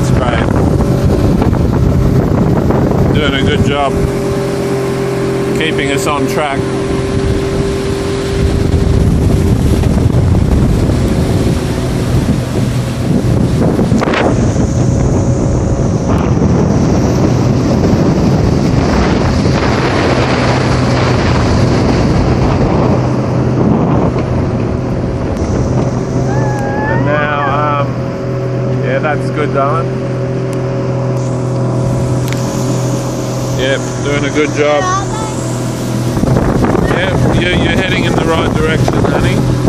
That's great. Doing a good job keeping us on track. And now, yeah, that's good, darling. Yep, doing a good job. Yep, you're heading in the right direction, honey.